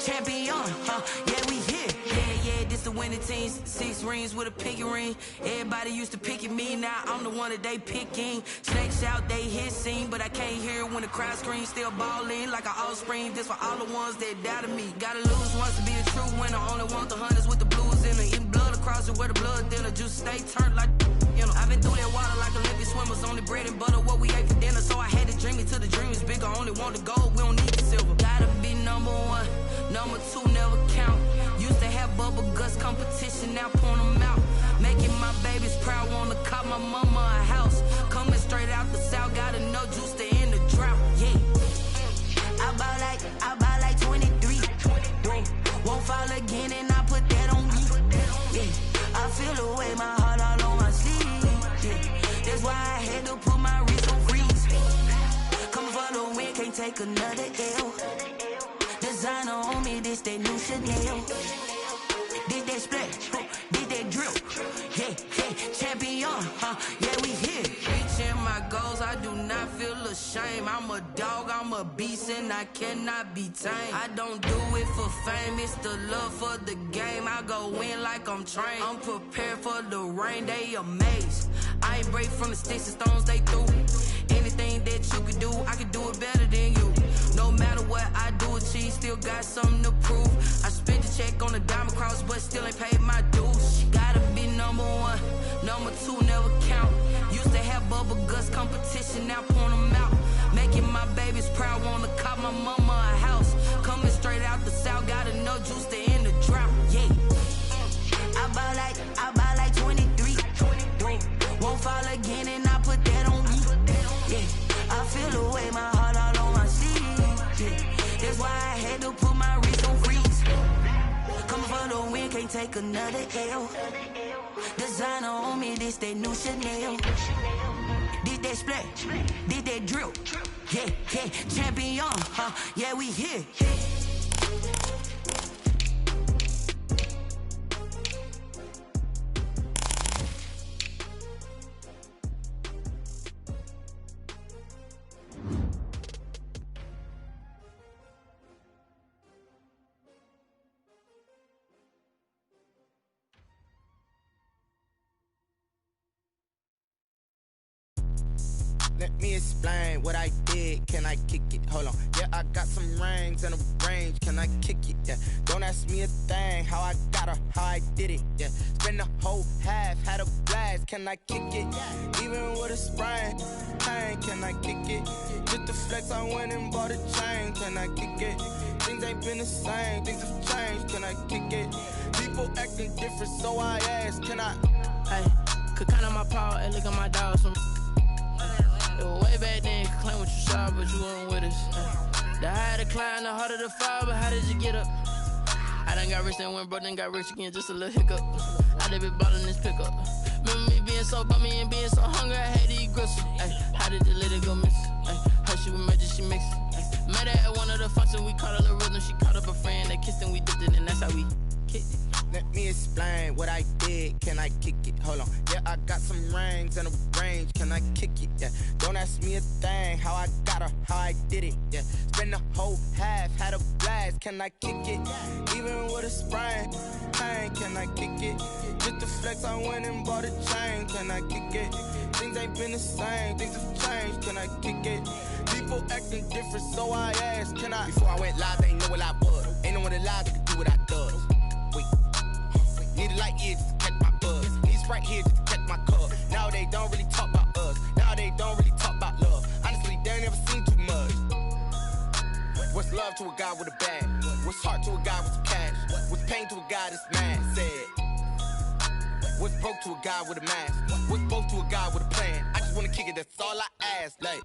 champion, yeah, we here. Yeah, this the winning teams. 6 rings with a pinky ring. Everybody used to pick at me, now I'm the one that they picking. Snakes out, they hit scene, but I can't hear when the crowd screams. Still ballin' like an offspring. This for all the ones that doubted me. Gotta lose once to be a true winner. Only want the hunters with the blues in it. Eating blood across it where the blood thinner. Juice stay turned like, you know. I've been through that water like Olympic swimmers. Only bread and butter, what we ate for dinner. So I had to dream it till the dream is bigger. Only want the gold, we don't need the silver. Gotta be number 1, number 2 never count. Used to have bubble guts competition, now point them out. Making my babies proud, wanna cop my mama a house. Coming straight out the south, got enough juice to end the drought, yeah. I buy like 23. Won't fall again and I put that on me, yeah. I feel the way, my heart all on my sleeve, yeah. That's why I had to put my wrist on freeze. Coming for the win, can't take another L. Designer on me, this that new Chanel. Did that splash, did that drill, yeah, champion, yeah, we here. Reaching my goals, I do not feel ashamed. I'm a dog, I'm a beast, and I cannot be tamed. I don't do it for fame, it's the love for the game. I go in like I'm trained. I'm prepared for the rain, they amazed. I ain't break from the sticks and stones they threw. Anything that you could do, I could do it better than you. No matter what I do, achieve, still got something to prove. I spent the check on the diamond cross, but still ain't paid my dues. Gotta be number 1, number 2 never count. Used to have bubble guts competition, now point them out. Making my babies proud, wanna cop my mama a house. Coming straight out the south, got enough juice to end the drought, yeah. I buy like 23. Won't fall again and I put that on me, yeah. I feel the way, my heart all on my sleeve, yeah. That's why I had to put my wrist on freeze. Coming for the win, can't take another L. Designer on me, this that new Chanel. Did that splash, did that drill, yeah, champion, yeah, we here. Let me explain what I did, can I kick it? Hold on, yeah, I got some rings and a range, can I kick it? Yeah, don't ask me a thing, how I got her, how I did it, yeah. Spend the whole half, had a blast, can I kick it? Even with a sprain, pain, can I kick it? Just the flex, I went and bought a chain, can I kick it? Things ain't been the same, things have changed, can I kick it? People acting different, so I ask, can I? Hey, could count on my paw and look at my dogs from. It was way back then, you could claim what you saw, but you weren't with us. The higher the climb, the harder the fall, but how did you get up? I done got rich, then went broke, then got rich again, just a little hiccup. I done been ballin' this pickup. Remember me being so bummy and being so hungry, I had to eat gristle. Ay, how did you let it go miss? Ay, how she was magic, she mixed. Met her at one of the functions, we caught a little rhythm, she caught up a friend, they kissed and we dipped it, and that's how we kicked it. Let me explain what I did, can I kick it? Hold on, yeah, I got some rings and a range, can I kick it? Yeah, don't ask me a thing, how I got her, how I did it, yeah. Spend the whole half, had a blast, can I kick it? Even with a sprain, pain, can I kick it? Just the flex, I went and bought a chain, can I kick it? Things ain't been the same, things have changed, can I kick it? People acting different, so I asked, can I? Before I went live, they ain't know what I was. Ain't no one alive that could do what I does. Wait. Need a light year just to catch my buzz. Need Sprite here just to catch my cup. Now they don't really talk about us. Now they don't really talk about love. Honestly, they ain't never seen too much. What's love to a guy with a bag? What's heart to a guy with some cash? What's pain to a guy that's mad? Said. What's broke to a guy with a mask? What's both to a guy with a plan? I just wanna kick it, that's all I ask. Like,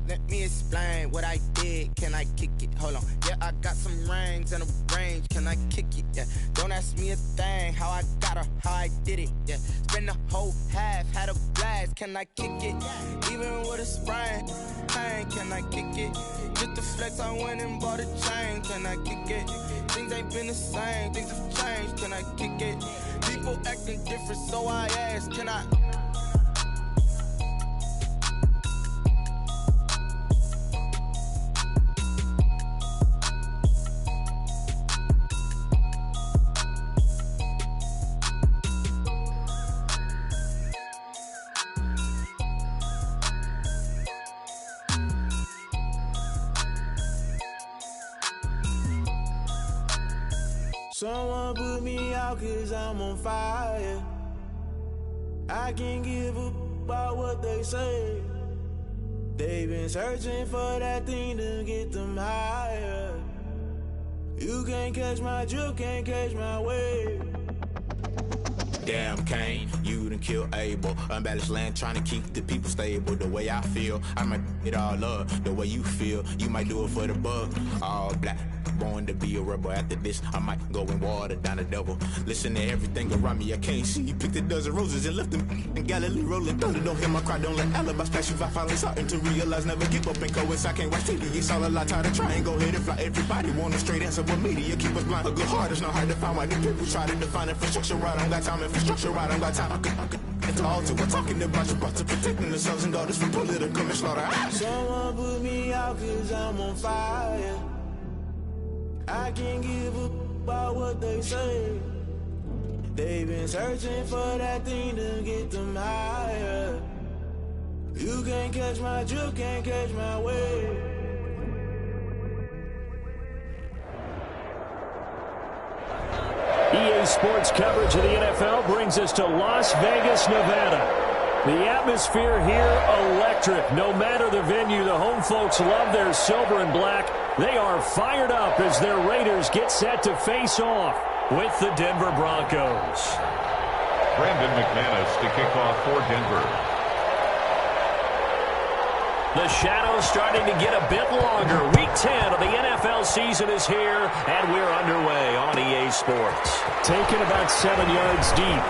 let me explain what I did, can I kick it? Hold on, yeah, I got some rings and a range, can I kick it? Yeah, don't ask me a thing, how I got her, how I did it? Yeah, spend the whole half, had a blast, can I kick it? Even with a sprain, pain, can I kick it? Just the flex, I went and bought a chain, can I kick it? Things ain't been the same, things have changed, can I kick it? People acting different, so I ask, can I? Someone put me out 'cause I'm on fire. I can't give up about what they say. They've been searching for that thing to get them higher. You can't catch my drift, can't catch my wave. Damn, Kane, you done killed Abel. Unbalanced land, trying to keep the people stable. The way I feel, I might it all up. The way you feel, you might do it for the buck. All black, born to be a rebel. After this, I might go and water down the devil. Listen to everything around me, I can't see. Picked a dozen roses and left them in Galilee rolling thunder. Don't hear my cry, don't let alibis pass you. I finally starting to realize, never give up and coincide. Can't watch TV, it's all a lot. Tired of trying, go ahead and fly. Everybody want a straight answer, but media keep us blind. A good heart is not hard to find. Why the people try to define infrastructure right? I don't got time, infrastructure right, I don't got time. I could it's all to we're talking about you, about to protecting the sons and daughters from political and slaughter. Someone put me out 'cause I'm on fire. I can't give up about what they say. They've been searching for that thing to get them higher. You can't catch my drift, can't catch my wave. EA Sports coverage of the NFL brings us to Las Vegas, Nevada. The atmosphere here, electric. No matter the venue, the home folks love their silver and black. They are fired up as their Raiders get set to face off with the Denver Broncos. Brandon McManus to kick off for Denver. The shadow's starting to get a bit longer. Week 10 of the NFL season is here, and we're underway on EA Sports. Taken about 7 yards deep.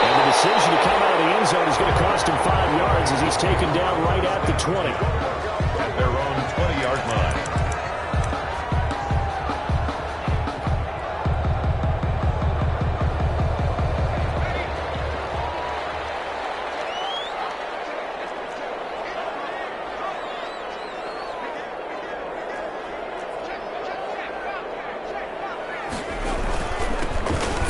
And the decision to come out of the end zone is going to cost him 5 yards as he's taken down right at the 20. At their own 20-yard line.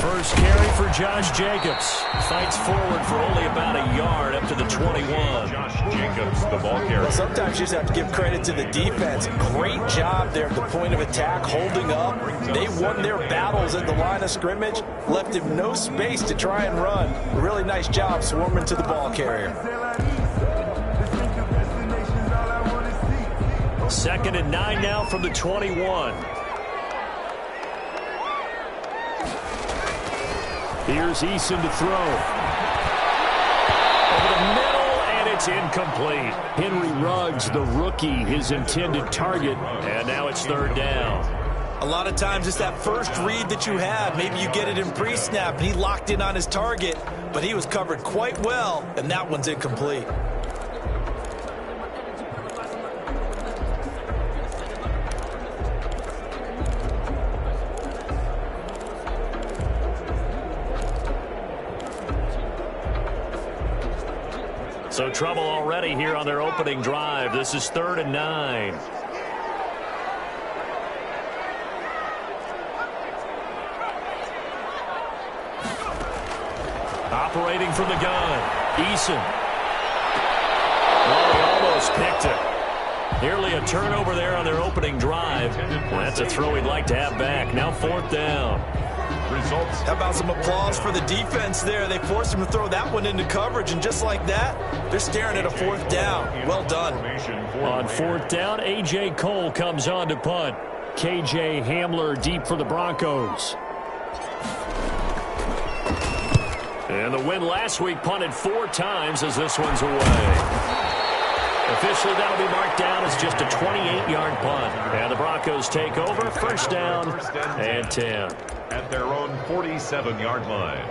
First carry for Josh Jacobs. Fights forward for only about a yard up to the 21. Josh Jacobs, the ball carrier. Well, sometimes you just have to give credit to the defense. Great job there at the point of attack, holding up. They won their battles at the line of scrimmage, left him no space to try and run. A really nice job swarming to the ball carrier. 2nd and 9 now from the 21. Here's Eason to throw. Over the middle, and it's incomplete. Henry Ruggs, the rookie, his intended target, and now it's 3rd down. A lot of times it's that first read that you have. Maybe you get it in pre-snap, and he locked in on his target, but he was covered quite well, and that one's incomplete. So trouble already here on their opening drive. This is 3rd and 9. Operating from the gun, Eason. Oh, he almost picked it. Nearly a turnover there on their opening drive. Well, that's a throw he'd like to have back. Now 4th down. Results. How about some applause for the defense there? They forced him to throw that one into coverage, and just like that, they're staring at a 4th down. Well done. On 4th down, A.J. Cole comes on to punt. K.J. Hamler deep for the Broncos. And the win last week punted 4 times as this one's away. Officially, that'll be marked down as just a 28-yard punt. And the Broncos take over, 1st down and 10. At their own 47-yard line.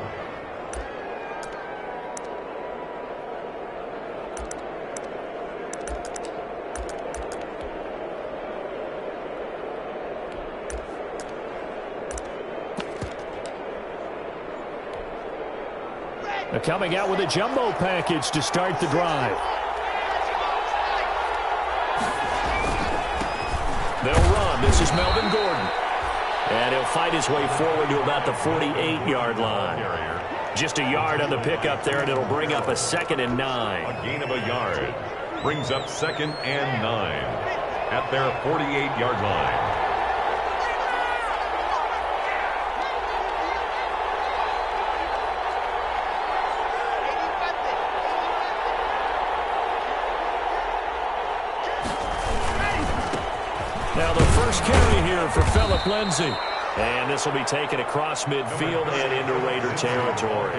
They're coming out with a jumbo package to start the drive. They'll run. This is Melvin Gordon. And he'll fight his way forward to about the 48-yard line. Just a yard on the pickup there, and it'll bring up a 2nd and 9. A gain of a yard. Brings up 2nd and 9. At their 48-yard line. first carry here for Phillip Lindsay. And this will be taken across midfield and into Raider territory.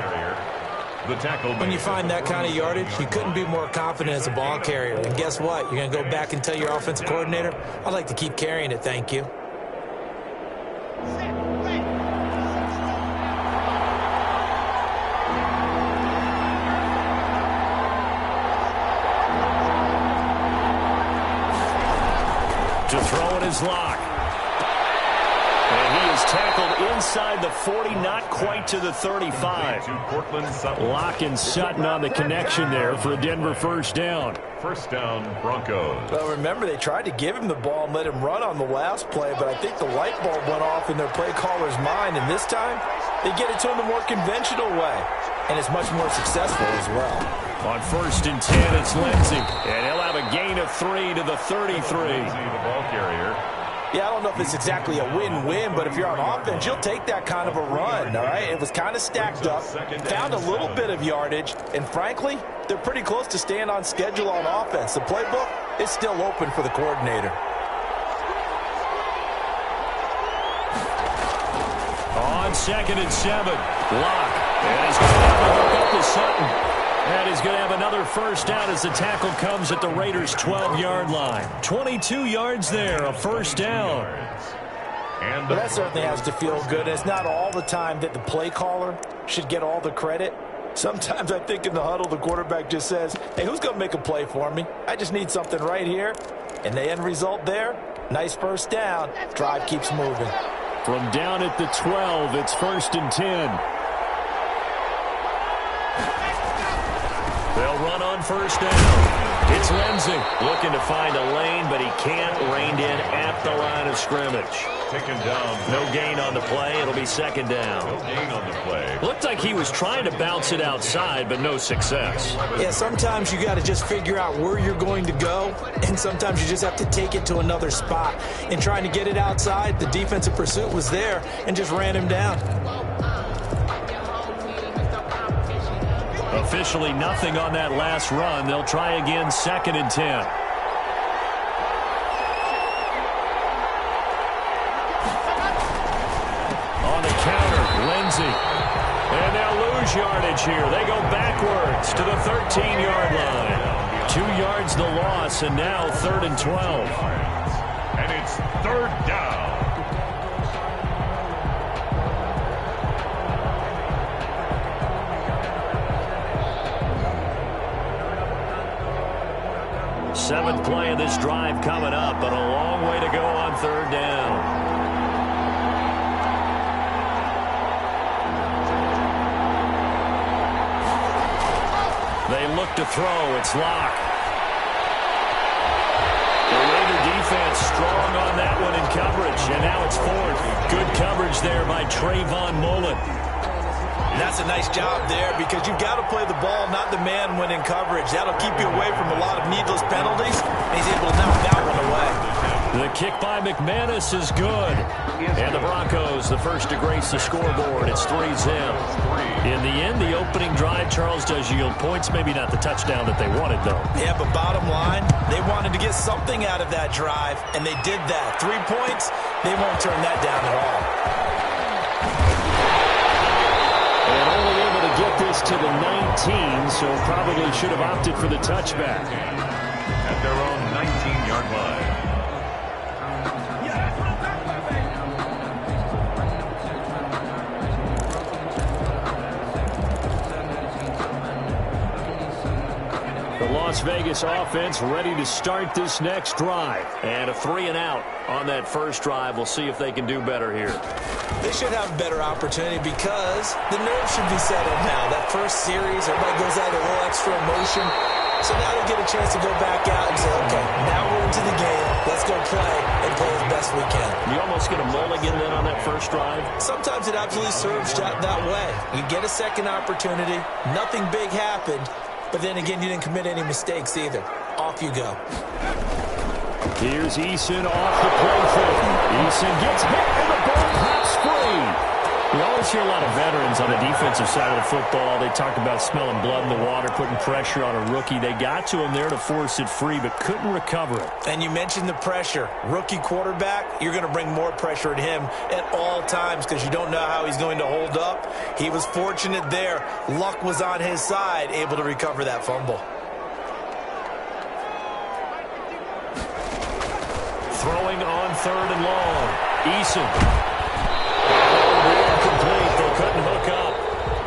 The tackle. When you find that kind of yardage, you couldn't be more confident as a ball carrier. And guess what? You're going to go back and tell your offensive coordinator, I'd like to keep carrying it, thank you. To throw in his lock. And he is tackled inside the 40, not quite to the 35. Lock and Sutton on the connection there for a Denver first down. First down, Broncos. Well, remember, they tried to give him the ball and let him run on the last play, but I think the light bulb went off in their play caller's mind, and this time they get it to him the more conventional way, and it's much more successful as well. On first and 10, it's Lindsay, and he'll have a gain of 3 to the 33. The ball carrier. Yeah, I don't know if it's exactly a win-win, but if you're on offense, you'll take that kind of a run, all right? It was kind of stacked up, found a little bit of yardage, and frankly, they're pretty close to staying on schedule on offense. The playbook is still open for the coordinator. On second and 7, Lock, and he's going to have a hook up to Sutton. And he's going to have another first down as the tackle comes at the Raiders' 12-yard line. 22 yards there, a first down. Well, that certainly has to feel good. It's not all the time that the play caller should get all the credit. Sometimes I think in the huddle, the quarterback just says, hey, who's going to make a play for me? I just need something right here. And the end result there, nice first down. Drive keeps moving. From down at the 12, it's first and 10. They'll run on first down. It's Lindsay looking to find a lane, but he can't. Reined in at the line of scrimmage. Taken down. No gain on the play. It'll be second down. No gain on the play. Looked like he was trying to bounce it outside, but no success. Yeah, sometimes you got to just figure out where you're going to go, and sometimes you just have to take it to another spot. And trying to get it outside, the defensive pursuit was there and just ran him down. Officially nothing on that last run. They'll try again, second and 10. On the counter, Lindsay. And they'll lose yardage here. They go backwards to the 13-yard line. 2 yards the loss, and now third and 12. And it's third down. Seventh play of this drive coming up, but a long way to go on third down. They look to throw. It's Lock. The Raider defense strong on that one in coverage, and now it's fourth. Good coverage there by Trayvon Mullen. That's a nice job there because you've got to play the ball, not the man when in coverage. That'll keep you away from a lot of needless penalties, and he's able to knock that one away. The kick by McManus is good. And the Broncos, the first to grace the scoreboard. It's 3-zip. In the end, the opening drive, Charles, does yield points. Maybe not the touchdown that they wanted, though. Yeah, but bottom line, they wanted to get something out of that drive, and they did that. 3 points, they won't turn that down at all. And only able to get this to the 19, so probably should have opted for the touchback. At their own 19-yard line. The Las Vegas offense ready to start this next drive. And a 3-and-out on that first drive. We'll see if they can do better here. They should have a better opportunity because the nerves should be settled now. That first series, everybody goes out with a little extra emotion. So now they get a chance to go back out and say, okay, now we're into the game. Let's go play and play as best we can. You almost get a mulligan then on that first drive? Sometimes it absolutely serves that way. You get a second opportunity. Nothing big happened. But then again, you didn't commit any mistakes either. Off you go. Here's Eason off the play fake. Eason gets hit and the ball pops free. We always hear a lot of veterans on the defensive side of the football. They talk about smelling blood in the water, putting pressure on a rookie. They got to him there to force it free, but couldn't recover it. And you mentioned the pressure. Rookie quarterback, you're going to bring more pressure at him at all times because you don't know how he's going to hold up. He was fortunate there. Luck was on his side, able to recover that fumble. Throwing on 3rd and long. Eason. Incomplete. They couldn't hook up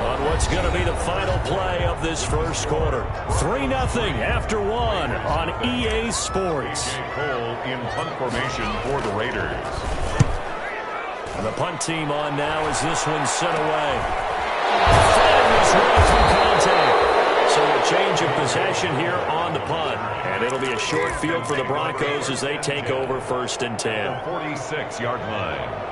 on what's going to be the final play of this first quarter. 3-0 after 1 on EA Sports. Cole in punt formation for the Raiders. And the punt team on now as this one's sent away. Fighting his way through contact. So a change of possession here on the punt. And it'll be a short field for the Broncos as they take over 1st and 10. The 46-yard line.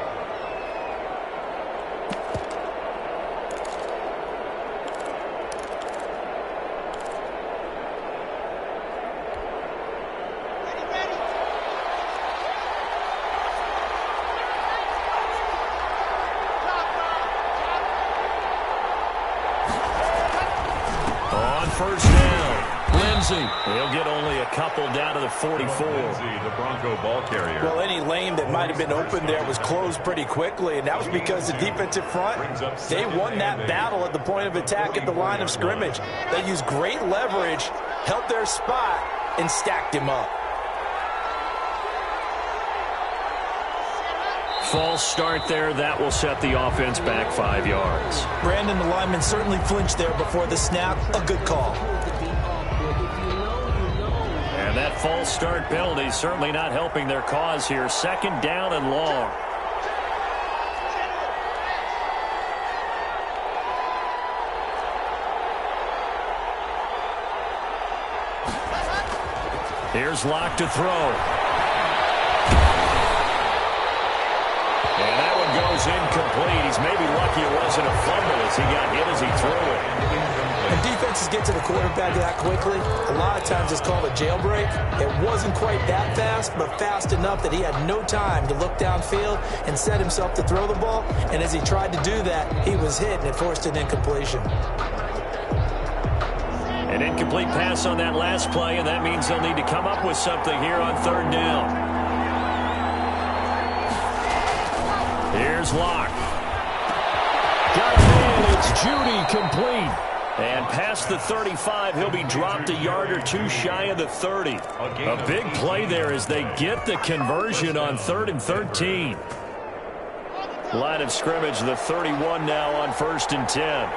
He'll get only a couple down to the 44. The Bronco ball carrier. Well, any lane that might have been open there was closed pretty quickly, and that was because the defensive front, they won that battle at the point of attack at the line of scrimmage. They used great leverage, held their spot, and stacked him up. False start there. That will set the offense back 5 yards. Brandon, the lineman certainly flinched there before the snap. A good call. And that false start penalty certainly not helping their cause here. 2nd down and long. Here's Locke to throw. And that one goes incomplete. He's maybe lucky it wasn't a fumble as he got hit as he threw it. When defenses get to the quarterback that quickly, a lot of times it's called a jailbreak. It wasn't quite that fast, but fast enough that he had no time to look downfield and set himself to throw the ball. And as he tried to do that, he was hit, and it forced an incompletion. An incomplete pass on that last play, and that means they'll need to come up with something here on 3rd down. Here's Locke. Got it. It's Judy complete. And past the 35, he'll be dropped a yard or two shy of the 30. A big play there as they get the conversion on 3rd and 13. Line of scrimmage, the 31 now on 1st and 10.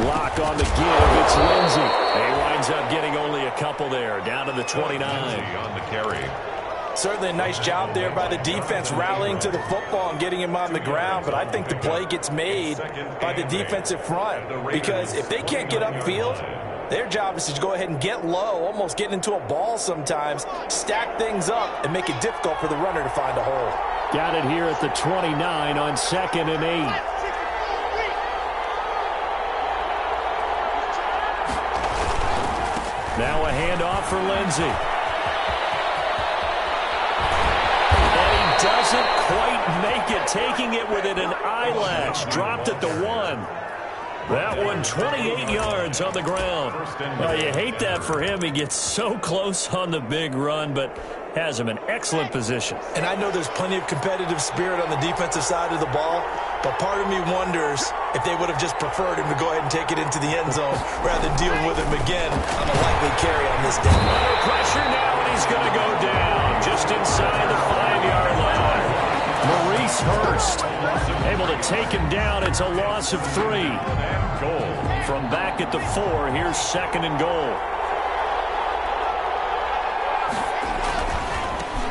Lock on the give. It's Lindsey. He winds up getting only a couple there, down to the 29. On the carry. Certainly a nice job there by the defense rallying to the football and getting him on the ground, but I think the play gets made by the defensive front because if they can't get upfield, their job is to go ahead and get low, almost get into a ball sometimes, stack things up, and make it difficult for the runner to find a hole. Got it here at the 29 on 2nd and 8. Now a handoff for Lindsey. Doesn't quite make it, taking it within an eyelash. Dropped at the 1. That one 28 yards on the ground. Well, you hate that for him. He gets so close on the big run, but has him in excellent position. And I know there's plenty of competitive spirit on the defensive side of the ball, but part of me wonders if they would have just preferred him to go ahead and take it into the end zone rather than deal with him again on a likely carry on this day. Under pressure now, and he's going to go down just inside the 5-yard line. Maurice Hurst able to take him down. It's a loss of 3. Goal from back at the 4. Here's 2nd and goal.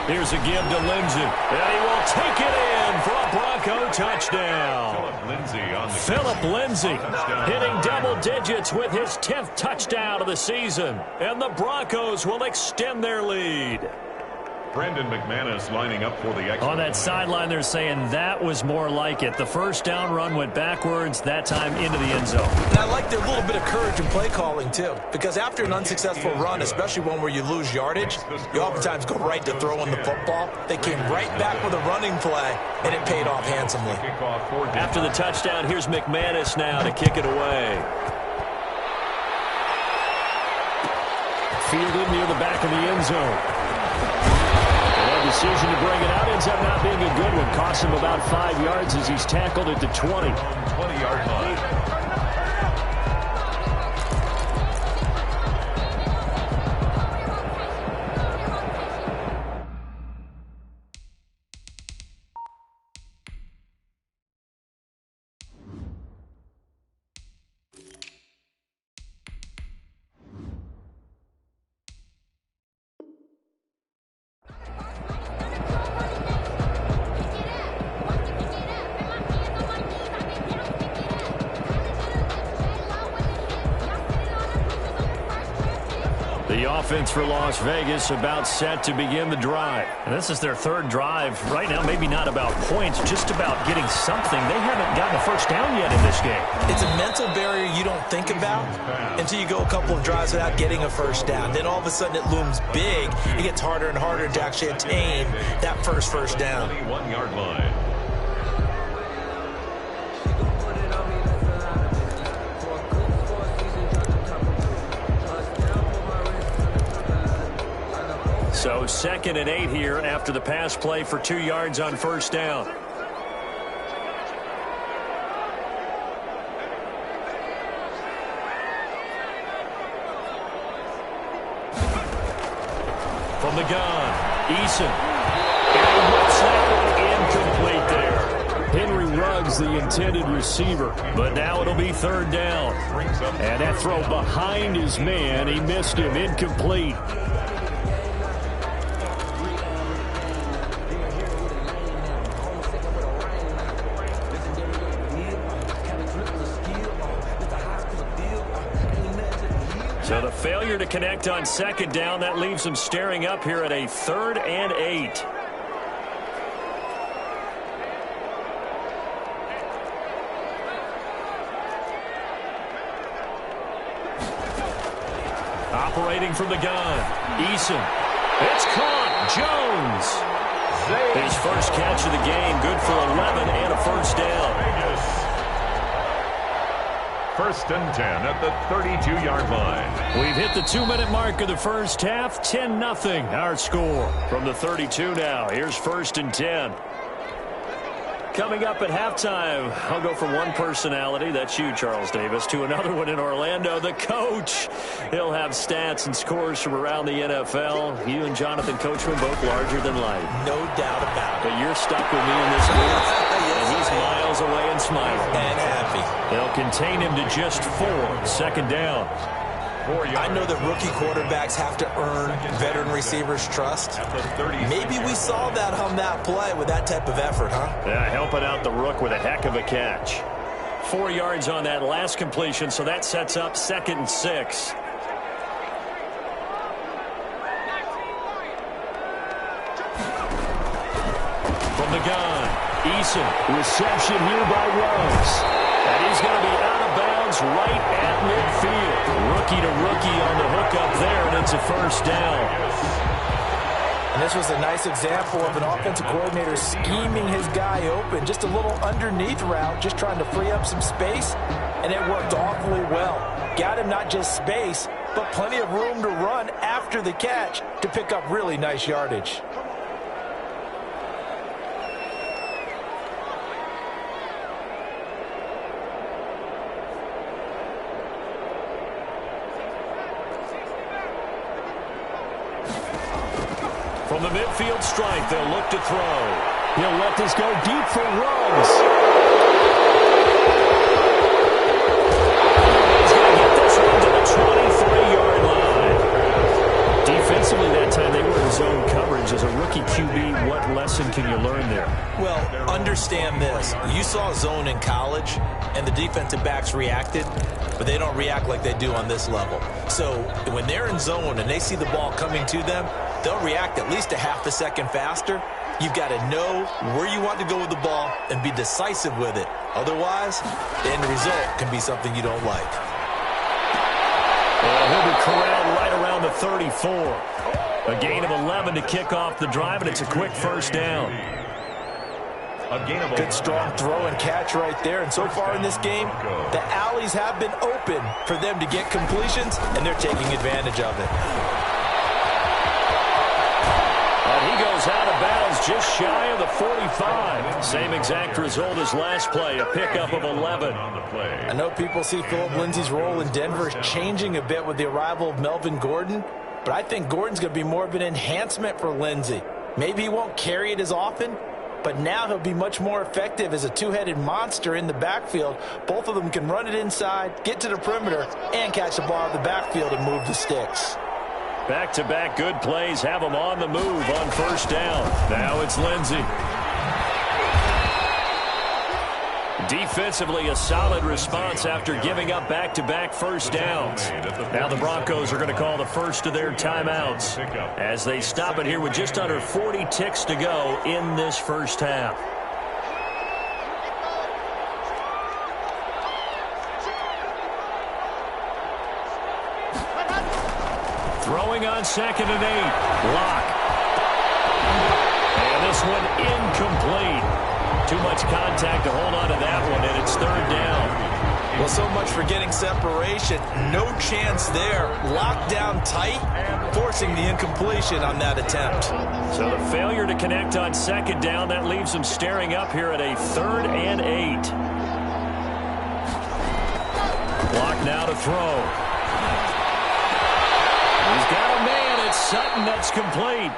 Here's a give to Lindsey. And he will take it in for a Bronco touchdown. Phillip Lindsey hitting double digits with his 10th touchdown of the season. And the Broncos will extend their lead. Brandon McManus lining up for the extra. On that sideline, they're saying that was more like it. The first down run went backwards, that time into the end zone. And I like their little bit of courage in play calling, too. Because after an unsuccessful run, especially one where you lose yardage, you oftentimes go right to throwing the football. They came right back with a running play, and it paid off handsomely. After the touchdown, here's McManus now to kick it away. Fielded near the back of the end zone. That decision to bring it out ends up not being a good one. Costs him about 5 yards as he's tackled at the 20. 20-yard line. The offense for Las Vegas about set to begin the drive. And this is their third drive. Right now, maybe not about points, just about getting something. They haven't gotten a first down yet in this game. It's a mental barrier you don't think about until you go a couple of drives without getting a first down. Then all of a sudden it looms big. It gets harder and harder to actually attain that first down. 21-yard line. So 2nd and 8 here after the pass play for 2 yards on first down. From the gun, Eason. And whips that one incomplete there. Henry Ruggs, the intended receiver. But now it'll be 3rd down. And that throw behind his man. He missed him. Incomplete. So the failure to connect on 2nd down, that leaves them staring up here at a 3rd and 8. Operating from the gun, Eason. It's caught. Jones. His first catch of the game, good for 11 and a first down. 1st and 10 at the 32-yard line. We've hit the 2-minute mark of the first half. 10-0 our score from the 32 now. Here's 1st and 10. Coming up at halftime, I'll go from one personality, that's you, Charles Davis, to another one in Orlando, the coach. He'll have stats and scores from around the NFL. You and Jonathan Coachman both larger than life. No doubt about it. But you're stuck with me in this booth, and he's miles away and smiling. And happy. They'll contain him to just 4. 2nd down. I know that rookie quarterbacks have to earn veteran receivers' trust. Maybe we saw that on that play with that type of effort, huh? Yeah, helping out the rook with a heck of a catch. 4 yards on that last completion, so that sets up 2nd and 6. From the gun, Eason, reception here by Ruggs. And he's going to be out of bounds right at midfield. Rookie to rookie on the hook up there, and it's a first down. And this was a nice example of an offensive coordinator scheming his guy open. Just a little underneath route, just trying to free up some space, and it worked awfully well. Got him not just space, but plenty of room to run after the catch to pick up really nice yardage. From the midfield stripe, they'll look to throw. He'll let this go deep for Ruggs. He's going to get this one to the 23-yard line. Defensively that time, they were in zone coverage. As a rookie QB, what lesson can you learn there? Well, understand this. You saw zone in college, and the defensive backs reacted, but they don't react like they do on this level. So when they're in zone and they see the ball coming to them, they'll react at least a half a second faster. You've got to know where you want to go with the ball and be decisive with it. Otherwise, the end result can be something you don't like. Well, he'll be corralled right around the 34. A gain of 11 to kick off the drive, and it's a quick first down. Good strong throw and catch right there. And so far in this game, the alleys have been open for them to get completions, and they're taking advantage of it. And he goes out of bounds just shy of the 45. Same exact result as last play, a pickup of 11. I know people see Philip Lindsay's role in Denver changing a bit with the arrival of Melvin Gordon, but I think Gordon's going to be more of an enhancement for Lindsay. Maybe he won't carry it as often, but now he'll be much more effective as a two-headed monster in the backfield. Both of them can run it inside, get to the perimeter, and catch the ball out of the backfield and move the sticks. Back-to-back good plays have him on the move on first down. Now it's Lindsay. Defensively, a solid response after giving up back-to-back first downs. Now the Broncos are going to call the first of their timeouts as they stop it here with just under 40 ticks to go in this first half. Throwing on 2nd and 8. Lock. And this one incomplete. Too much contact to hold on to that one, and it's 3rd down. Well, so much for getting separation. No chance there. Locked down tight, forcing the incompletion on that attempt. So the failure to connect on 2nd down, that leaves them staring up here at a 3rd and 8. Lock now to throw. He's got a man. It's Sutton. That's complete.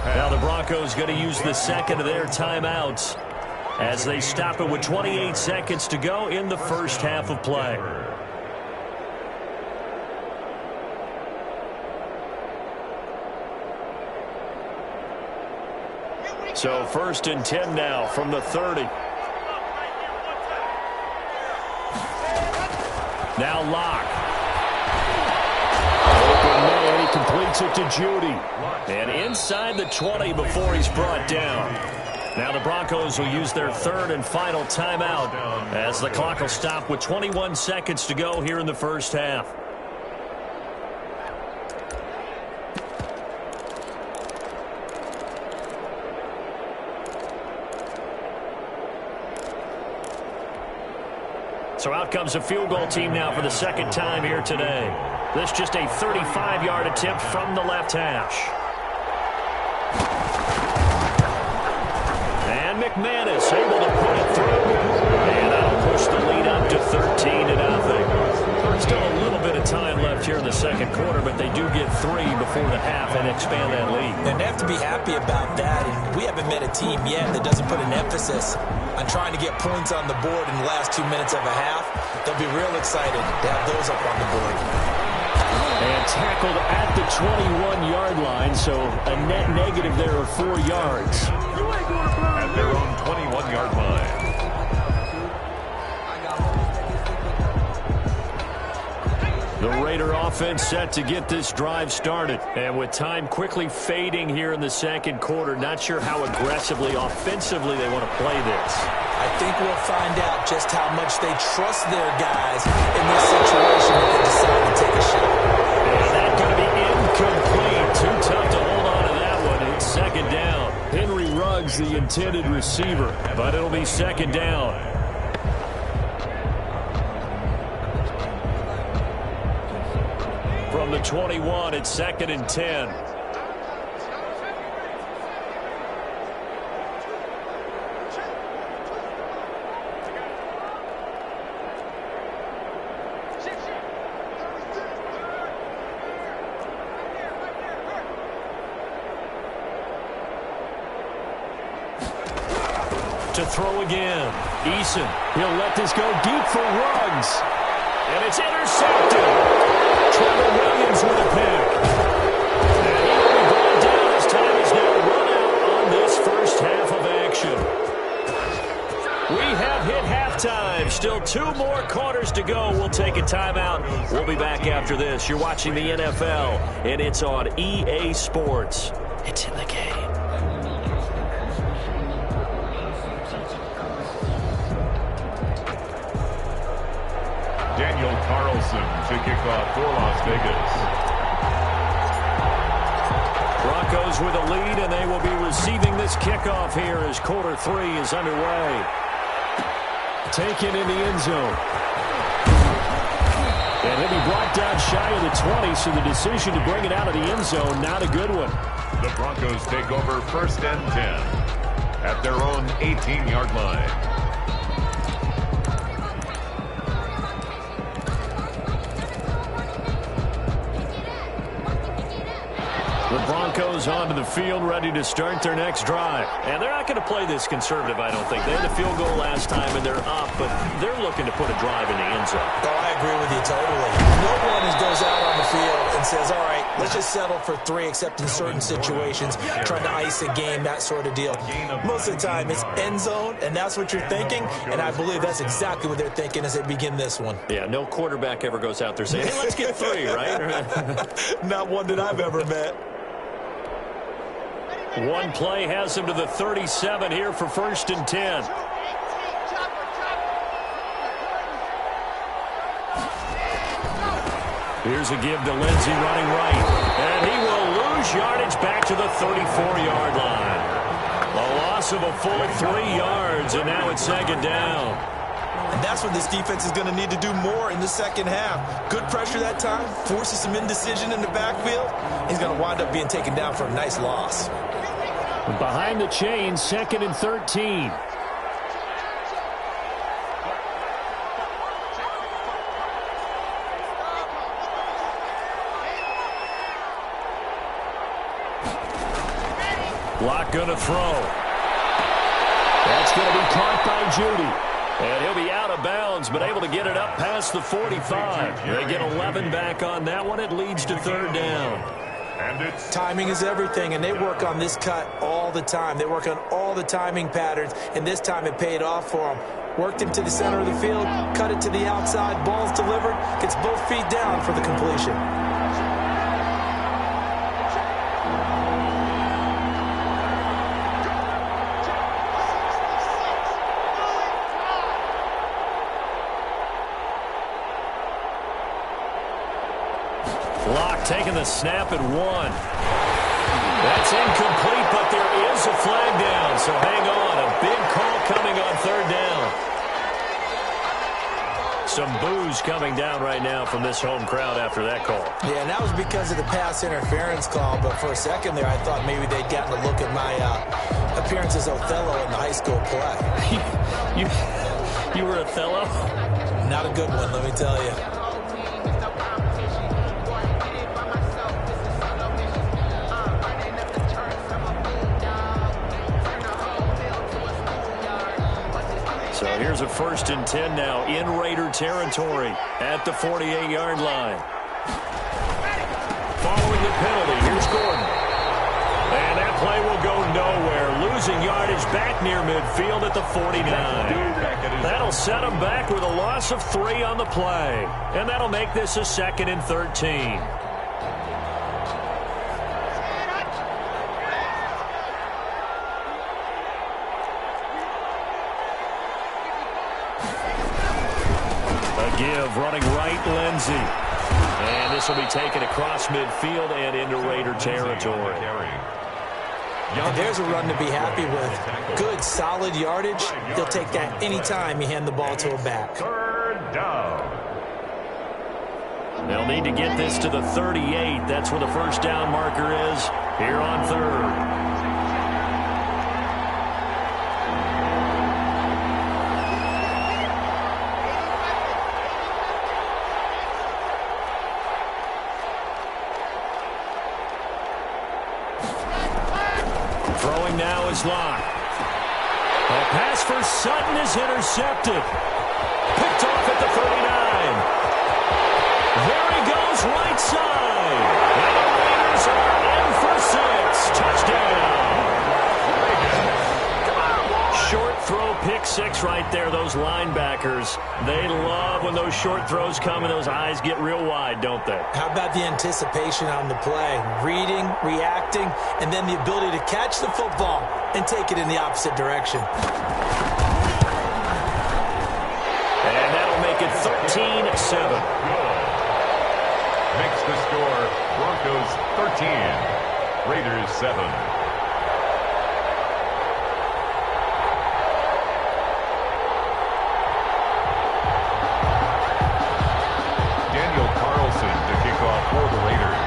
Now the Broncos going to use the second of their timeouts as they stop it with 28 seconds to go in the first half of play. So 1st and 10 now from the 30. Now Lock. Open man, he completes it to Judy. And inside the 20 before he's brought down. Now the Broncos will use their 3rd and final timeout as the clock will stop with 21 seconds to go here in the first half. So out comes a field goal team now for the 2nd time here today. This just a 35-yard attempt from the left hash. And McManus able to put it through. And that'll push the lead up to 13-0. Still a little bit of time left here in the 2nd quarter, but they do get 3 before the half and expand that lead. And they have to be happy about that. And we haven't met a team yet that doesn't put an emphasis on trying to get points on the board in the last 2 minutes of a half. They'll be real excited to have those up on the board. And tackled at the 21-yard line, so a net negative there of 4 yards. At their own 21-yard line. The Raider offense set to get this drive started. And with time quickly fading here in the 2nd quarter, not sure how aggressively, offensively they want to play this. I think we'll find out just how much they trust their guys in this situation if they decide to take a shot. And that's going to be incomplete. Too tough to hold on to that one. It's 2nd down. Henry Ruggs, the intended receiver, but it'll be 2nd down. From the 21, it's 2nd and 10. To throw again. Eason, he'll let this go deep for Ruggs. And it's intercepted. Trevor Williams with a pick. And he will be brought down as time is now run out on this first half of action. We have hit halftime. Still 2 more quarters to go. We'll take take a timeout. We'll be back after this. You're watching the NFL, and it's on EA Sports. It's in the game. Daniel Carlson to kick off for Las Vegas. Broncos with a lead, and they will be receiving this kickoff here as quarter 3 is underway. Taken in the end zone. And he'll be brought down shy of the 20, so the decision to bring it out of the end zone, not a good one. The Broncos take over 1st and 10 at their own 18-yard line. The Broncos onto the field, ready to start their next drive. And they're not going to play this conservative, I don't think. They had a field goal last time, and they're up, but they're looking to put a drive in the end zone. Oh, I agree with you totally. No one goes out on the field and says, all right, let's just settle for 3, except in certain situations, trying to ice a game, that sort of deal. Most of the time, it's end zone, and that's what you're thinking, and I believe that's exactly what they're thinking as they begin this one. Yeah, no quarterback ever goes out there saying, hey, let's get 3, right? Not one that I've ever met. One play has him to the 37 here for 1st and 10. Here's a give to Lindsey running right. And he will lose yardage back to the 34-yard line. A loss of a full 3 yards, and now it's 2nd down. And that's what this defense is going to need to do more in the second half. Good pressure that time, forces some indecision in the backfield. He's going to wind up being taken down for a nice loss. Behind the chains, 2nd and 13. Block going to throw. That's going to be caught by Judy. And he'll be out of bounds, but able to get it up past the 45. They get 11 back on that one. It leads to 3rd down. Timing is everything, and they work on this cut all the time. They work on all the timing patterns, and this time it paid off for them. Worked him to the center of the field, cut it to the outside, ball's delivered, gets both feet down for the completion. Locke taking the snap at 1. That's incomplete, but there is a flag down, so hang on. A big call coming on 3rd down. Some boos coming down right now from this home crowd after that call. Yeah, and that was because of the pass interference call, but for a second there I thought maybe they'd gotten a look at my appearance as Othello in the high school play. You were Othello? Not a good one, let me tell you. So here's a 1st and 10 now in Raider territory at the 48-yard line. Following the penalty, here's Gordon. And that play will go nowhere. Losing yardage back near midfield at the 49. That'll set them back with a loss of 3 on the play. And that'll make this a 2nd and 13. Give running right, Lindsey. And this will be taken across midfield and into Raider territory. And there's a run to be happy with. Good, solid yardage. They'll take that any time you hand the ball to a back. 3rd down. They'll need to get this to the 38. That's where the 1st down marker is here on 3rd. Throwing now is Locke. A pass for Sutton is intercepted. Picked off at the 39. There he goes right side. And the Raiders are in for 6. Touchdown. Short throw, pick 6 right there. Those Broncos linebackers, they love when those short throws come and those eyes get real wide, don't they? How about the anticipation on the play? Reading, reacting, and then the ability to catch the football and take it in the opposite direction. And that'll make it 13-7. Makes the score Broncos 13, Raiders 7. To kick off for the Raiders.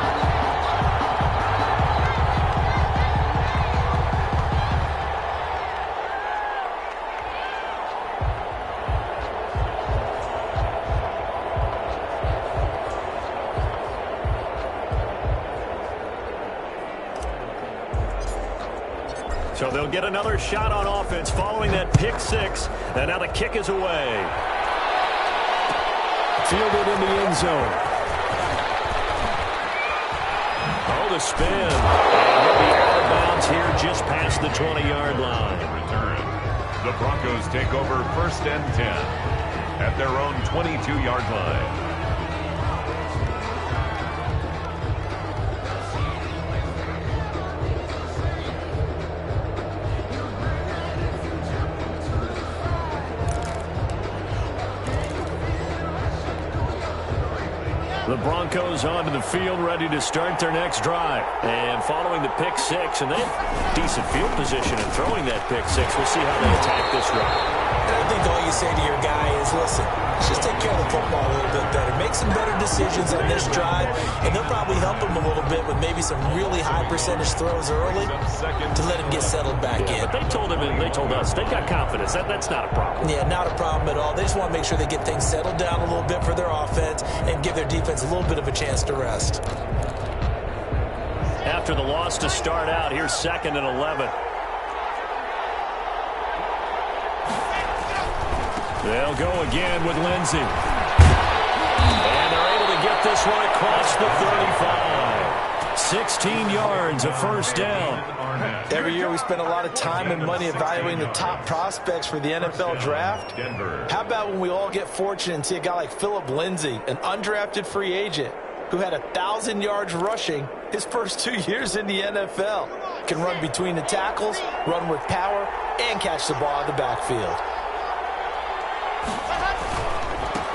So they'll get another shot on offense following that pick six, and now the kick is away. Fielded in the end zone. The spin, and he'll be out of bounds here just past the 20-yard line. Return. The Broncos take over 1st and 10 at their own 22-yard line. The Broncos onto the field, ready to start their next drive. And following the pick six, and they have decent field position in throwing that pick six. We'll see how they attack this drive. And I think all you say to your guy is, listen, let's just take care of the football a little bit better. Make some better decisions on this drive, and they'll probably help him a little bit with maybe some really high percentage throws early to let him get settled back in. But they told him, and they told us, they got confidence. That's not a problem. Yeah, not a problem at all. They just want to make sure they get things settled down a little bit for their offense and give their defense a little bit of a chance to rest. After the loss to start out, here's 2nd and 11. They'll go again with Lindsey. And they're able to get this one across the 35. 16 yards, a first down. Every year we spend a lot of time and money evaluating the top prospects for the NFL draft. How about when we all get fortunate and see a guy like Phillip Lindsay, an undrafted free agent who had 1,000 yards rushing his first 2 years in the NFL. Can run between the tackles, run with power, and catch the ball in the backfield.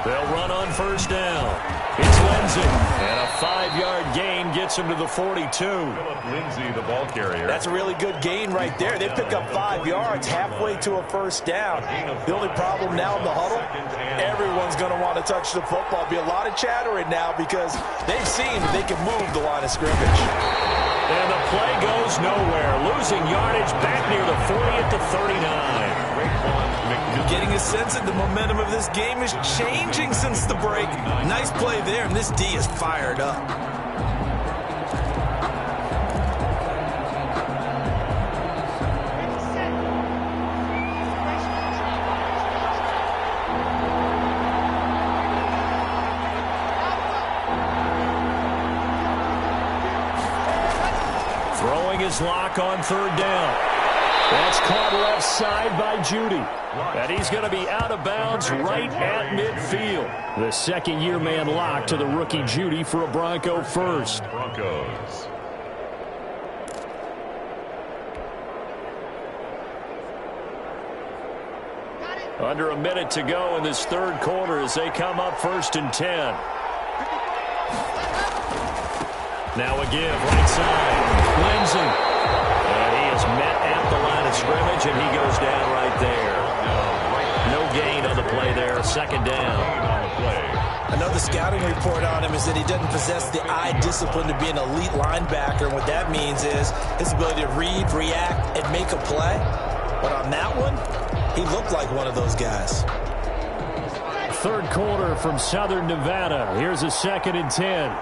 They'll run on first down. It's Lindsey. And a 5-yard gain gets him to the 42. Phillip Lindsay, the ball carrier. That's a really good gain right there. They pick up 5 yards halfway to a first down. The only problem now in the huddle, everyone's going to want to touch the football. Be a lot of chattering now because they've seen that they can move the line of scrimmage. And the play goes nowhere. Losing yardage back near the 40 at the 39. You're getting a sense that the momentum of this game is changing since the break. Nice play there, and this D is fired up. Throwing his lock on 3rd down. That's caught left side by Judy. And he's going to be out of bounds right at midfield. The second-year man lock to the rookie Judy for a Bronco first. Broncos. Under a minute to go in this 3rd quarter as they come up 1st and 10. Now a give, right side. Lindsey. And he is met at the line of scrimmage, and he goes down right there. No gain on the play there. 2nd down. Another scouting report on him is that he doesn't possess the eye discipline to be an elite linebacker. And what that means is his ability to read, react, and make a play. But on that one, he looked like one of those guys. 3rd quarter from Southern Nevada. Here's a 2nd and 10.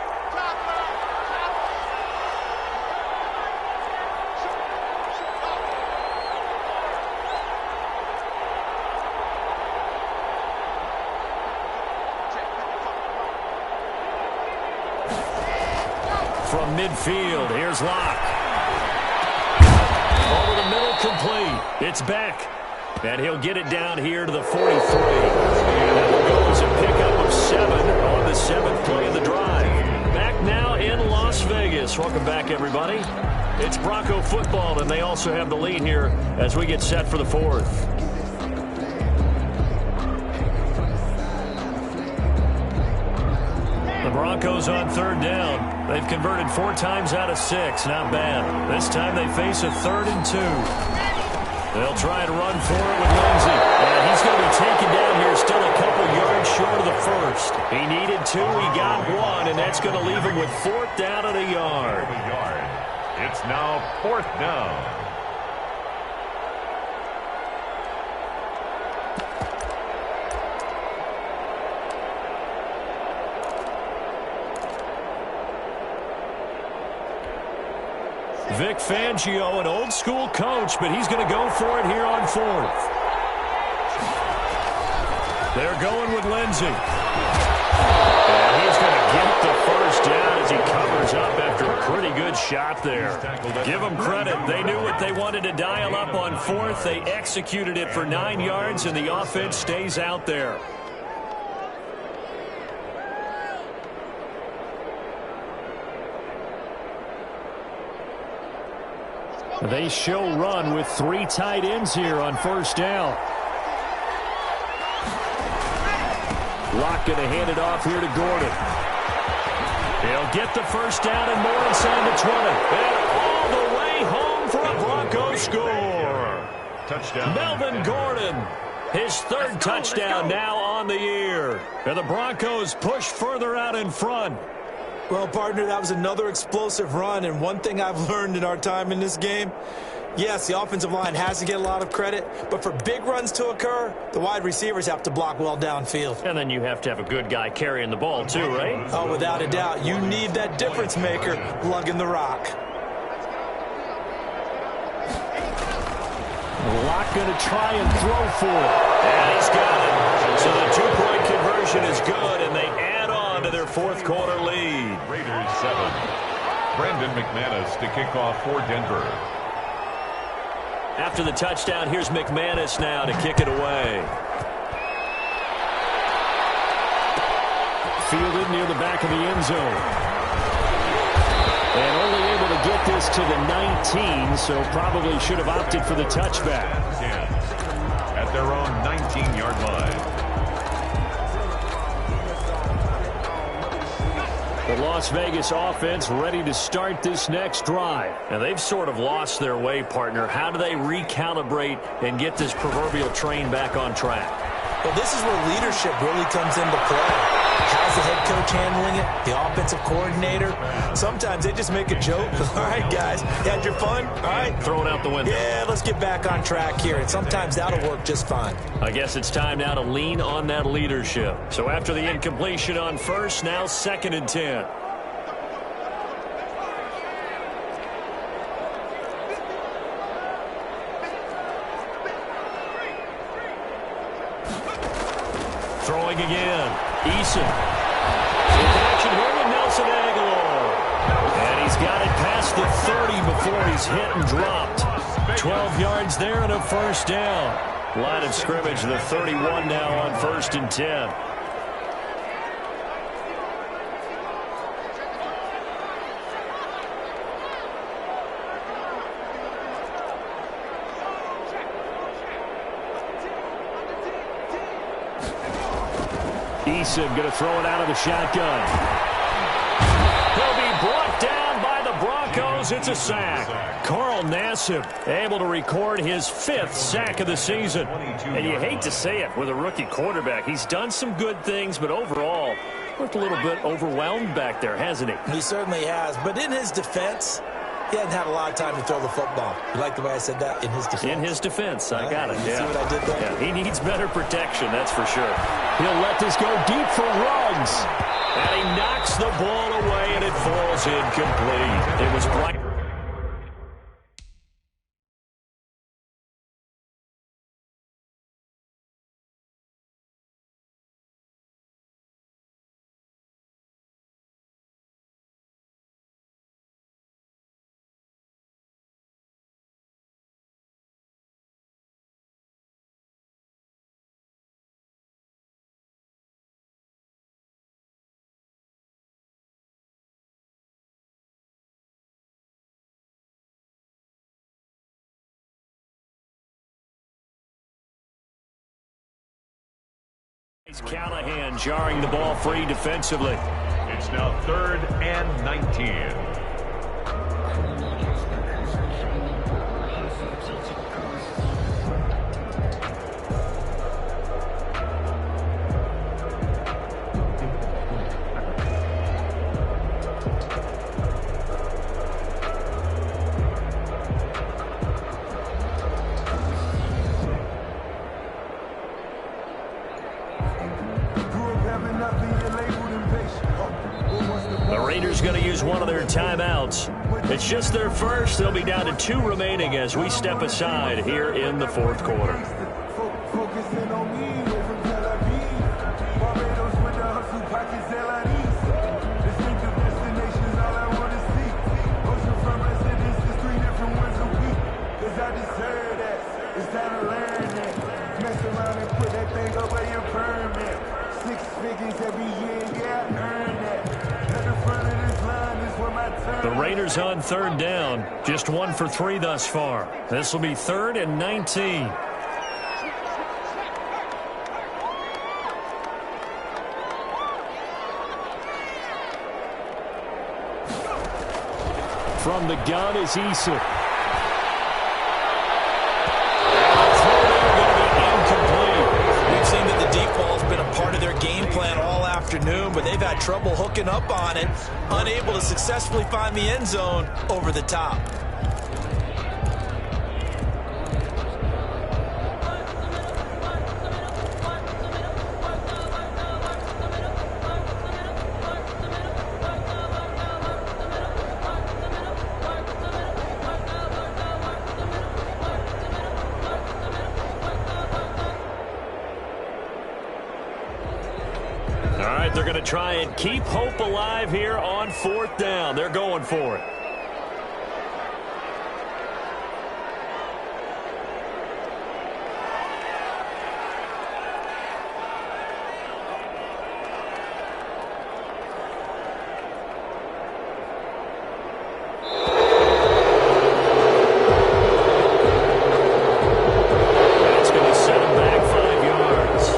From midfield, here's Locke. Over the middle, complete. It's back. And he'll get it down here to the 43. That will go as a pickup of 7 on the 7th play of the drive. Back now in Las Vegas. Welcome back, everybody. It's Bronco football, and they also have the lead here as we get set for the 4th. The Broncos on 3rd down. They've converted 4 times out of 6. Not bad. This time they face a 3rd and 2. They'll try and run for it with Lindsey. And he's going to be taken down here, still a couple yards short of the 1st. He needed 2. He got 1, and that's going to leave him with 4th down and a yard. It's now 4th down. Vic Fangio, an old-school coach, but he's going to go for it here on 4th. They're going with Lindsey. And he's going to get the 1st down as he covers up after a pretty good shot there. Give them credit. They knew what they wanted to dial up on 4th. They executed it for 9 yards, and the offense stays out there. They show run with 3 tight ends here on 1st down. Locke going to hand it off here to Gordon. He'll get the 1st down and more inside the 20. And all the way home for a Broncos score. Touchdown. Melvin Gordon, his 3rd touchdown now on the year. And the Broncos push further out in front. Well, partner, that was another explosive run, and one thing I've learned in our time in this game, yes, the offensive line has to get a lot of credit, but for big runs to occur, the wide receivers have to block well downfield. And then you have to have a good guy carrying the ball too, right? Oh, without a doubt. You need that difference maker lugging the rock. Locke going to try and throw for it. And he's got it. So the 2-point conversion is good, and they add on to their 4th quarter lead. Raiders 7. Brandon McManus to kick off for Denver. After the touchdown, here's McManus now to kick it away. Fielded near the back of the end zone. And only able to get this to the 19, so probably should have opted for the touchback. At their own 19-yard line. The Las Vegas offense ready to start this next drive. And they've sort of lost their way, partner. How do they recalibrate and get this proverbial train back on track? Well, this is where leadership really comes into play. How's the head coach handling it? The offensive coordinator? Sometimes they just make a joke. All right, guys, you had your fun? All right. Throw it out the window. Yeah, let's get back on track here. And sometimes that'll work just fine. I guess it's time now to lean on that leadership. So after the incompletion on 1st, now 2nd and 10. Throwing again. Eason. In action here with Nelson Aguilar. And he's got it past the 30 before he's hit and dropped. 12 yards there and a 1st down. Line of scrimmage, the 31 now on 1st and 10. Eason going to throw it out of the shotgun. He'll be brought down by the Broncos. It's a sack. Carl Nassib able to record his 5th sack of the season. And you hate to say it with a rookie quarterback. He's done some good things, but overall, looked a little bit overwhelmed back there, hasn't he? He certainly has. But in his defense, he hadn't had a lot of time to throw the football. You like the way I said that? In his defense. In his defense. I got it. You see what I did there? Yeah, he needs better protection, that's for sure. He'll let this go deep for Ruggs. And he knocks the ball away, and it falls incomplete. It was bright. Callahan jarring the ball free defensively. It's now 3rd and 19. The Raiders going to use one of their timeouts. It's just their first. They'll be down to 2 remaining as we step aside here in the 4th quarter. Focusing on me, from Tel Aviv. Barbados with the hustle pockets, LIDs. Distinctive destinations, all I want to see. Oceanfront residences, 3 different ones a week. Cause I deserve that. It's time to learn that. Mess around and put that thing over your permit. 6 figures every year, yeah, I earned that. The Raiders on 3rd down. Just 1 for 3 thus far. This will be 3rd and 19. From the gun is Issa. We've seen that the deep ball has been a part of their game plan all afternoon, but they've had trouble hooking up on it, unable to successfully find the end zone over the top. All right, they're going to try and keep hope alive here on 4th down. They're going for it. That's going to set him back 5 yards.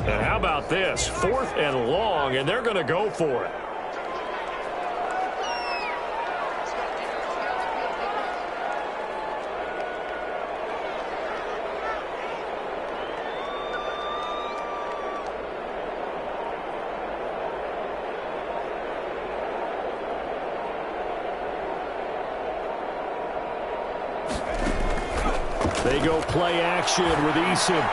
And how about this? 4th and long, and they're going to go for it. They go play action with Eason.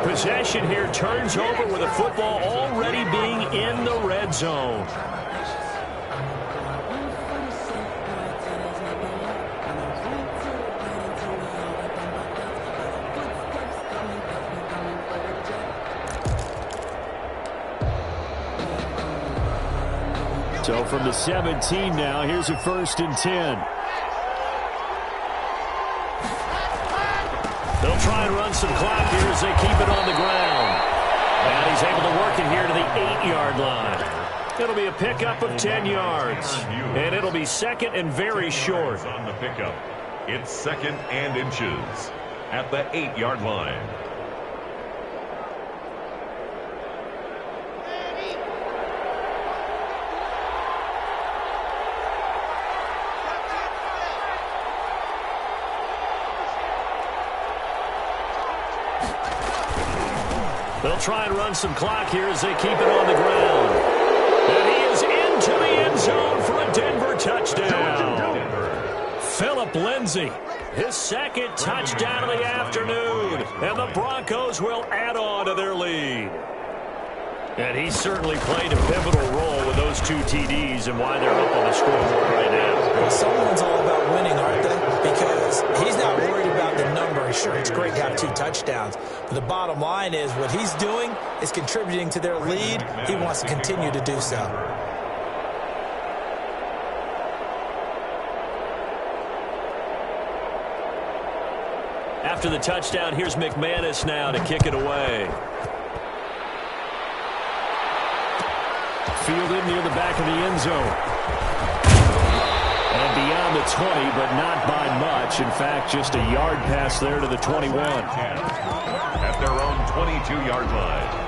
Possession here turns over with the football already being in the red zone. So from the 17 now, here's a 1st and 10. They'll try and run some clock here as they keep it on the ground. And he's able to work it here to the 8-yard line. It'll be a pickup of 10 yards. And it'll be 2nd and very short. On the pickup, it's 2nd and inches at the 8-yard line. They'll try and run some clock here as they keep it on the ground. And he is into the end zone for a Denver touchdown. Phillip Lindsay, his 2nd touchdown of the afternoon. And the Broncos will add on to their lead. And he certainly played a pivotal role with those 2 TDs and why they're up on the scoreboard right now. Well, someone's all about winning, aren't they? Because he's not worried about the number. Sure, it's great to have 2 touchdowns. But the bottom line is what he's doing is contributing to their lead. He wants to continue to do so. After the touchdown, here's McManus now to kick it away. Fielded near the back of the end zone. And beyond the 20, but not by much. In fact, just a yard pass there to the 21. At their own 22-yard line.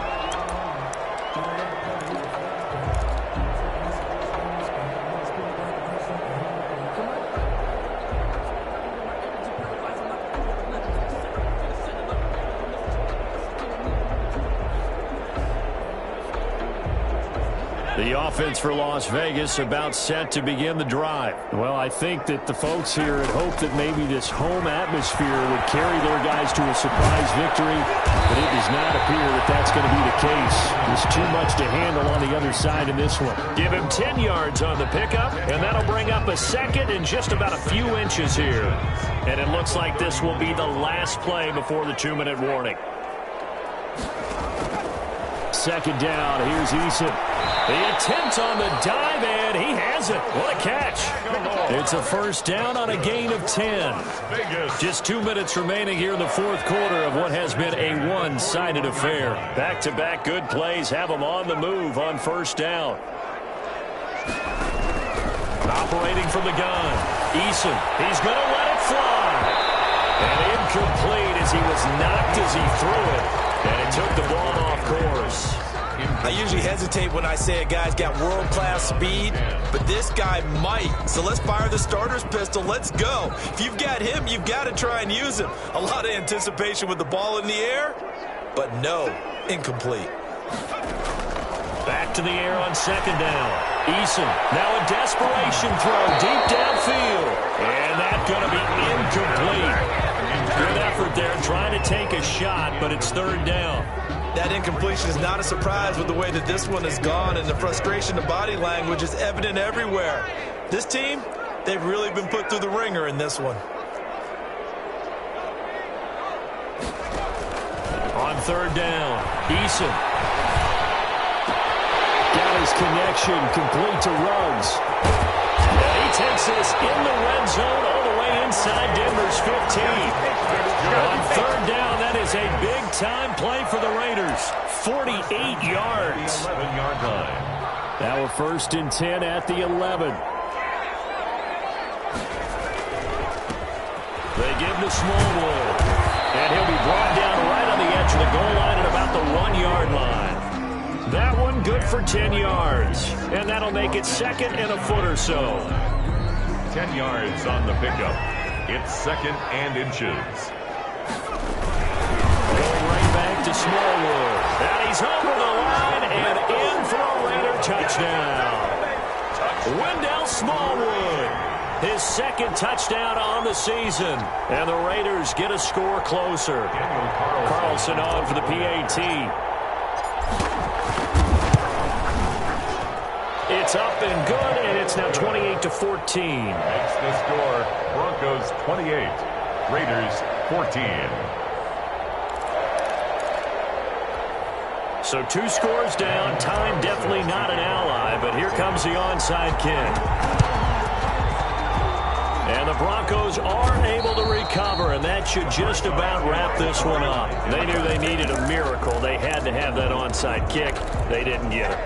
The offense for Las Vegas about set to begin the drive. Well, I think that the folks here had hoped that maybe this home atmosphere would carry their guys to a surprise victory, but it does not appear that that's going to be the case. There's too much to handle on the other side in this one. Give him 10 yards on the pickup, and that'll bring up a second and just about a few inches here. And it looks like this will be the last play before the 2-minute warning. Second down, here's Eason. The attempt on the dive, and he has it. What a catch. It's a first down on a gain of 10. Just 2 minutes remaining here in the fourth quarter of what has been a one-sided affair. Back-to-back good plays have them on the move on first down. Operating from the gun. Eason, he's going to let it fly. And incomplete as he was knocked as he threw it. And it took the ball off course. I usually hesitate when I say a guy's got world-class speed, but this guy might. So let's fire the starter's pistol. Let's go. If you've got him, you've got to try and use him. A lot of anticipation with the ball in the air, but no, incomplete. Back to the air on second down. Eason, now a desperation throw deep downfield. And that's going to be incomplete. Good effort there trying to take a shot, but it's third down. That incompletion is not a surprise with the way that this one has gone, and the frustration, the body language is evident everywhere. This team, they've really been put through the ringer in this one. On third down, Eason. Got his connection complete to Ruggs. And he takes this in the red zone all the way inside Denver's 15. On third down, that is a big-time play for the Raiders. 48 yards. 11-yard line. Now a first and 10 at the 11. They give to Smallwood. And he'll be brought down right on the edge of the goal line at about the 1-yard line. That one good for 10 yards. And that'll make it second and a foot or so. 10 yards on the pickup. It's second and inches. Going right back to Smallwood. And he's over the line and in for a Raider touchdown. Wendell Smallwood. His second touchdown on the season. And the Raiders get a score closer. Carlson on for the PAT. It's up and good, and it's now 28-14. Makes the score Broncos 28, Raiders 14. So 2 scores down. Time definitely not an ally, but here comes the onside kick. And the Broncos are able to recover, and that should just about wrap this one up. They knew they needed a miracle. They had to have that onside kick. They didn't get it.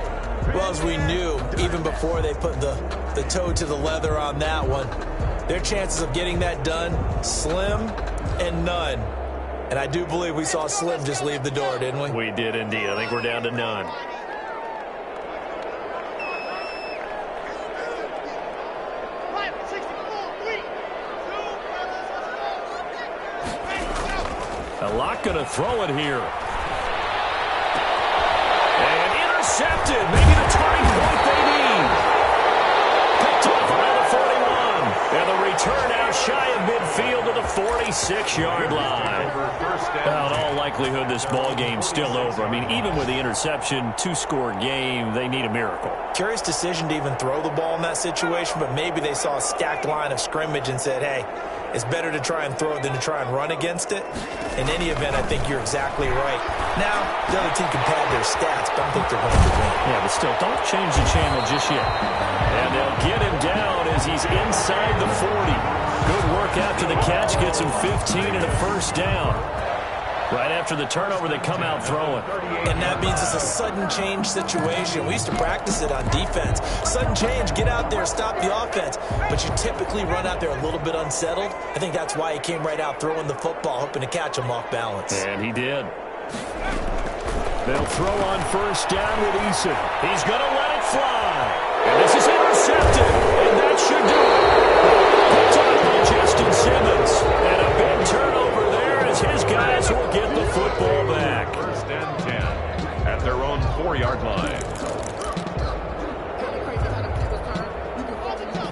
Well, as we knew, even before they put the toe to the leather on that one, their chances of getting that done, slim and none. And I do believe we saw Slim just leave the door, didn't we? We did indeed. I think we're down to none. A lot going to throw it here. And intercepted. Maybe the turning point they need. Picked off around the 41. And the return now just shy of midfield to the 46-yard line. Well, in all likelihood, this ball game's still over. I mean, even with the interception, two-score game, they need a miracle. Curious decision to even throw the ball in that situation, but maybe they saw a stacked line of scrimmage and said, hey, it's better to try and throw it than to try and run against it. In any event, I think you're exactly right. Now, the other team can pad their stats, but I think they're going to win. Yeah, but still, don't change the channel just yet. And they'll get him down as he's inside the 40. Good work after the catch, gets him 15 and a first down. Right after the turnover, they come out throwing. And that means it's a sudden change situation. We used to practice it on defense. Sudden change, get out there, stop the offense. But you typically run out there a little bit unsettled. I think that's why he came right out throwing the football, hoping to catch him off balance. And he did. They'll throw on first down with Eason. He's going to let it fly. And this is intercepted. And that should do it. Picked up by Justin Simmons. And a big turnover there as his guys will get the football back. First and 10 at their own 4-yard line.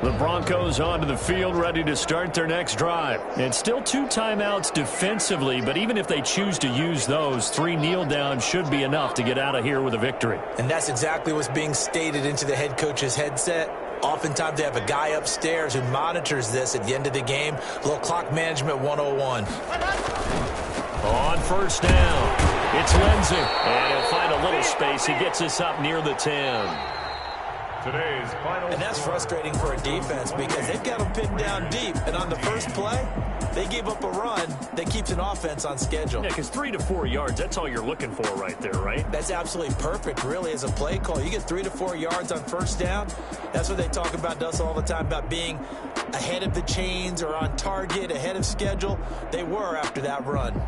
The Broncos onto the field, ready to start their next drive. And still 2 timeouts defensively, but even if they choose to use those, 3 kneel downs should be enough to get out of here with a victory. And that's exactly what's being stated into the head coach's headset. Oftentimes they have a guy upstairs who monitors this at the end of the game. A little clock management 101. On first down, it's Lindsey. And he'll find a little space. He gets us up near the 10. Today's final. And that's frustrating for a defense because they've got them pinned down deep. And on the first play, they gave up a run that keeps an offense on schedule. Yeah, because 3 to 4 yards, that's all you're looking for right there, right? That's absolutely perfect, really, as a play call. You get 3 to 4 yards on first down. That's what they talk about, Dust, all the time, about being ahead of the chains or on target, ahead of schedule. They were after that run.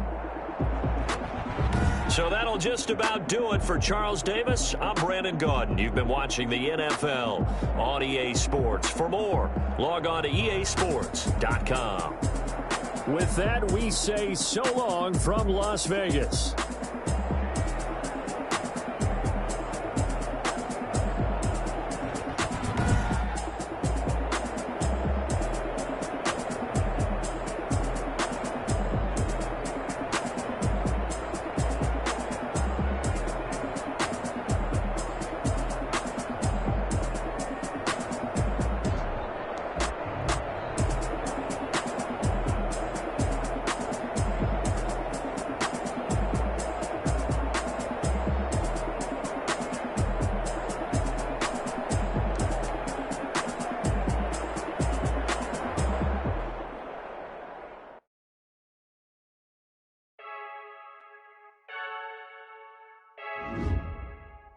So that'll just about do it for Charles Davis. I'm Brandon Gaudin. You've been watching the NFL on EA Sports. For more, log on to easports.com. With that, we say so long from Las Vegas.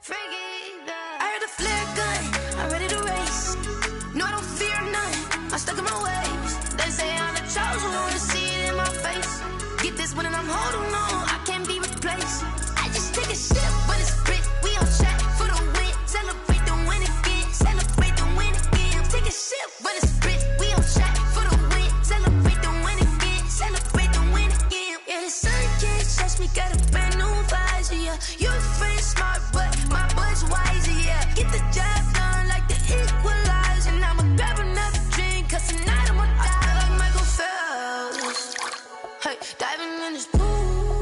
Freaky.